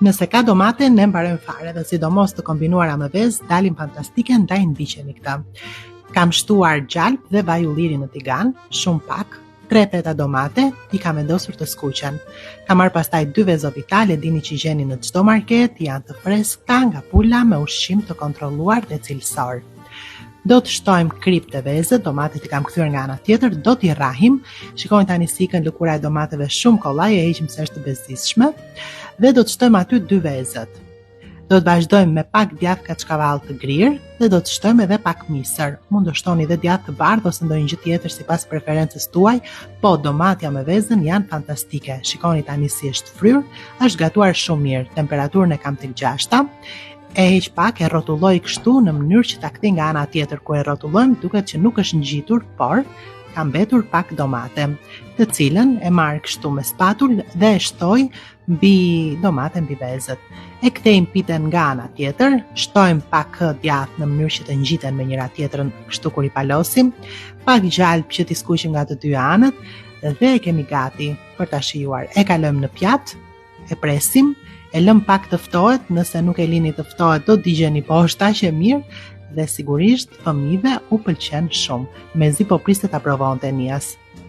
Nëse ka domate, ne mbarojmë fare dhe sidomos të kombinuara me vezë, dalin fantastike, ndaj ndiqeni këtë. Kam shtuar gjalp dhe vaj ulliri në tigan, shumë pak, 3 peta domate, i kam vendosur të skuqen. Kam marrë pastaj 2 vezë vitale, dini që gjeni në çdo market, janë të freskëta nga pula me ushqim të kontrolluar dhe cilësor. Do të shtojmë kripë të vezët, domatet i kam kthyer nga ana tjetër, do t'i rrahim. Shikojnë tani si ikën lëkura e domateve shumë kollaj, e heqim se është të bezdisshme. Dhe do të shtojmë aty 2 vezët. Do të vazhdojmë me pak djathë kaçkavall të grirë dhe do të shtojmë edhe pak misër. Mund të shtoni edhe djathë të bardhë ose ndonjë gjë tjetër sipas preferencës tuaj, po domatja me vezën janë fantastike. Shikoni tani si është fryrë, është gatuar shumë mirë. Temperaturën e kam tek 6. E heq pak, e rrotulloj kështu në mënyrë që ta kthej nga ana tjetër ku e rrotullojmë, duket që nuk është ngjitur, por ka mbetur pak domate, të cilën e marr kështu me spatull dhe e shtoj mbi domate mbi vezët. E kthejmë piten nga ana tjetër, shtojmë pak djathë në mënyrë që të ngjiten me njëra tjetrën kështu kur i palosim, pak gjalp që t'i skuqim nga të dy anët dhe e kemi gati për ta shijuar. E kalojmë në pjatë, e presim, e lëm pak të ftohet, nëse nuk e lini të ftohet do digjeni poshta që mirë dhe sigurisht fëmijëve u pëlqen shumë. Mezi po priste ta provonte Nias.